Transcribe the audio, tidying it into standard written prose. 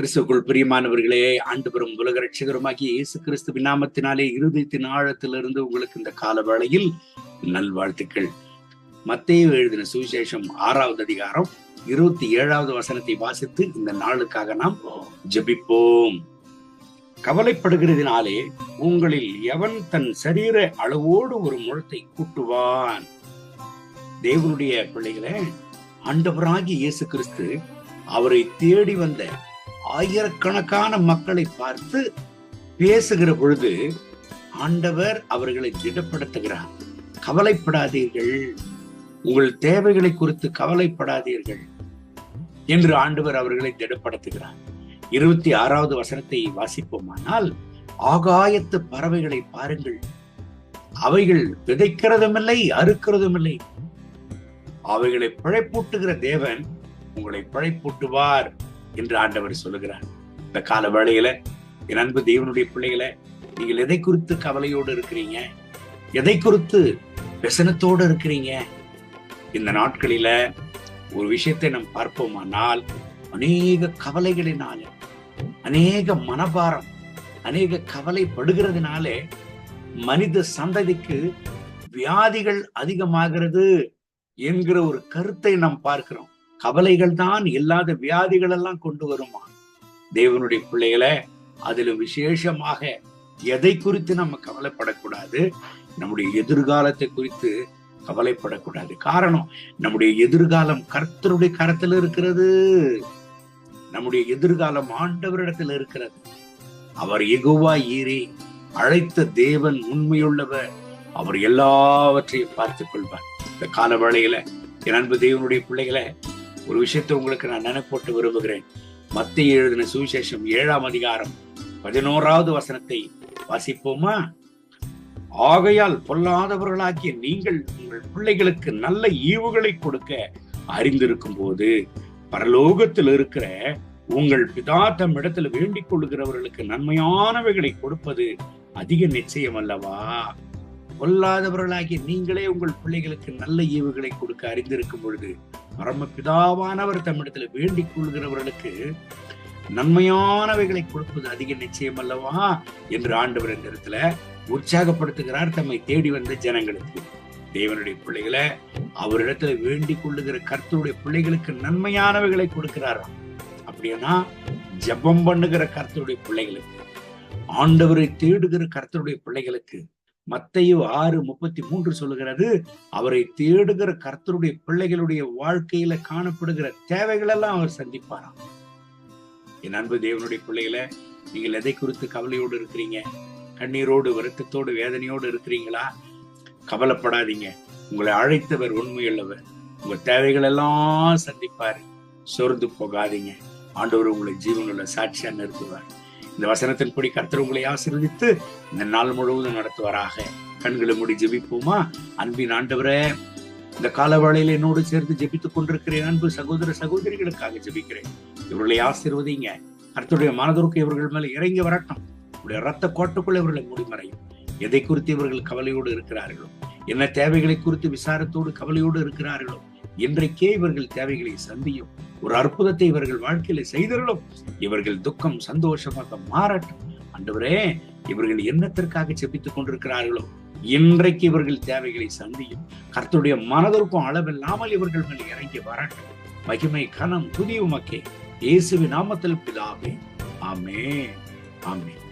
கிறிஸ்துக்குள் பிரியமானவர்களே, ஆண்டவரும் உலக ரட்சகருமாகிய இயேசு கிறிஸ்துவின் நாமத்தினாலே இருதயத்தின் ஆழத்திலிருந்து உங்களுக்கு இந்த கால வேளையில் நல்வாழ்த்துக்கள். மத்தேயு எழுதின சுவிசேஷம் 6வது அதிகாரம் 27வது வசனத்தை வாசித்து இந்த நாளுக்காக நாம் ஜெபிப்போம். கவலைப்படுகிறதினாலே உங்களில் எவன் தன் சரீர அளவோடு ஒரு முழத்தை கூட்டுவான்? தேவனுடைய பிள்ளைகளே, ஆண்டவராகிய இயேசு கிறிஸ்து அவரை தேடி வந்த ஆயிரக்கணக்கான மக்களை பார்த்து பேசுகிற பொழுது ஆண்டவர் அவர்களை திடப்படுத்துகிறார். கவலைப்படாதீர்கள், உங்கள் தேவைகளை குறித்து கவலைப்படாதீர்கள் என்று ஆண்டவர் அவர்களை திடப்படுத்துகிறார். 26வது வசனத்தை வாசிப்போமானால், ஆகாயத்து பறவைகளை பாருங்கள், அவைகள் விதைக்கிறதுமில்லை, அறுக்கிறதுமில்லை, அவைகளை பிழைப்பூட்டுகிற தேவன் உங்களை பிழைப்பூட்டுவார் என்று ஆண்டவர் சொல்லுகிறார். இந்த கால வேளையில என் அன்பு தேவனுடைய பிள்ளைகளை, நீங்கள் எதை குறித்து கவலையோடு இருக்கிறீங்க? எதை குறித்து व्यसனத்தோடு இருக்கிறீங்க? இந்த நாட்களில ஒரு விஷயத்தை நாம் பார்ப்போமானால், அநேக கவலைகளினால, அநேக மனபாரம், அநேக கவலைப்படுகிறதுனாலே மனித சந்ததிக்கு வியாதிகள் அதிகமாகிறது என்கிற ஒரு கருத்தை நாம் பார்க்கிறோம். கவலைகள் தான் இல்லாத வியாதிகள் எல்லாம் கொண்டு வருமா? தேவனுடைய பிள்ளைகளை, அதிலும் விசேஷமாக எதை குறித்து நம்ம கவலைப்படக்கூடாது? நம்முடைய எதிர்காலத்தை குறித்து கவலைப்படக்கூடாது. காரணம், நம்முடைய எதிர்காலம் கர்த்தருடைய கரத்தில் இருக்கிறது. நம்முடைய எதிர்காலம் ஆண்டவரிடத்தில் இருக்கிறது. அவர் யெகோவா ஈரே, அழைத்த தேவன் உண்மையுள்ளவர். அவர் எல்லாவற்றையும் பார்த்துக் கொள்வார். இந்த கால வேளையில என் அன்பு தேவனுடைய பிள்ளைகளை, ஒரு விஷயத்தை உங்களுக்கு நான் நினைப்போட்டு விரும்புகிறேன். மத்தேயு எழுதின சுவிசேஷம் 7ஆம் அதிகாரம் 11வது வசனத்தை வாசிப்போமா? ஆகையால் பொல்லாதவர்களாகிய நீங்கள் உங்கள் பிள்ளைகளுக்கு நல்ல ஈவுகளை கொடுக்க அறிந்திருக்கும் போது பரலோகத்தில் இருக்கிற உங்கள் பிதா தம் இடத்துல வேண்டிக் கொள்ளுகிறவர்களுக்கு நன்மையானவைகளை கொடுப்பது அதிக நிச்சயம் அல்லவா? பொல்லாதவர்களாகிய நீங்களே உங்கள் பிள்ளைகளுக்கு நல்ல ஈவுகளை கொடுக்க அறிந்திருக்கும் பொழுது பரமபிதாவானவர் தம்மிடத்துல வேண்டிக் கொள்கிறவர்களுக்கு நன்மையானவைகளை கொடுப்பது அதிக நிச்சயம் அல்லவா என்று ஆண்டவர் இந்த இடத்துல உற்சாகப்படுத்துகிறார் தம்மை தேடி வந்த ஜனங்களுக்கு. தேவனுடைய பிள்ளைகளை, அவரிடத்துல வேண்டிக் கொள்ளுகிற கர்த்தருடைய பிள்ளைகளுக்கு நன்மையானவைகளை கொடுக்கிறாராம். அப்படின்னா ஜெபம் பண்ணுகிற கர்த்தருடைய பிள்ளைகளுக்கு, ஆண்டவரை தேடுகிற கர்த்தருடைய பிள்ளைகளுக்கு மத்தேயு 6:33 சொல்லுகிறது, அவரை தேடுகிற கர்த்தருடைய பிள்ளைகளுடைய வாழ்க்கையில காணப்படுகிற தேவைகள் எல்லாம் அவர் சந்திப்பாராம். என் அன்பு தேவனுடைய பிள்ளைகளை, நீங்கள் எதை குறித்து கவலையோடு இருக்கிறீங்க? கண்ணீரோடு, வருத்தத்தோடு, வேதனையோடு இருக்கிறீங்களா? கவலைப்படாதீங்க. உங்களை அழைத்தவர் உண்மையுள்ளவர். உங்க தேவைகள் எல்லாம் சந்திப்பாரு. சோர்ந்து போகாதீங்க. ஆண்டவர் உங்களை ஜீவனுள்ள சாட்சியா நிறுத்துவார். இந்த வசனத்தின்படி கர்த்தர் உங்களை ஆசீர்வதித்து இந்த நாள் முழுவதும் நடத்துவாராக. கண்களை மூடி ஜெபிப்போமா? அன்பின் ஆண்டவரே, இந்த கால வேளையில என்னோடு சேர்ந்து ஜெபித்துக் கொண்டிருக்கிறேன் அன்பு சகோதர சகோதரிகளுக்காக ஜெபிக்கிறேன். இவர்களை ஆசீர்வதிங்க. கர்த்தருடைய மனதிற்கு இவர்கள் மேல இறங்கி வரட்டும். உடைய ரத்த கோட்டுக்குள்ள இவர்களை மூடிமறையும். எதை குறித்து இவர்கள் கவலையோடு இருக்கிறார்களோ, என்ன தேவைகளை குறித்து விசாரத்தோடு கவலையோடு இருக்கிறார்களோ, இன்றைக்கே இவர்கள் தேவைகளை சந்தியும். ஒரு அற்புதத்தை இவர்கள் வாழ்க்கையில செய்தாலும் இவர்கள் துக்கம் சந்தோஷமாக மாறட்டும். ஆண்டவரே, இவர்கள் என்னத்திற்காக ஜெபித்துக் கொண்டிருக்கிறார்களோ, இன்றைக்கு இவர்கள் தேவைகளை சந்தியும். கர்த்தருடைய மனதிற்கும் அளவில்லாமல் இவர்கள் மேல் இறங்கி வரட்டும். மகிமை கனம் துதி உமக்கே, இயேசுவின் நாமத்தில் பிதாவே. ஆமென், ஆமென்.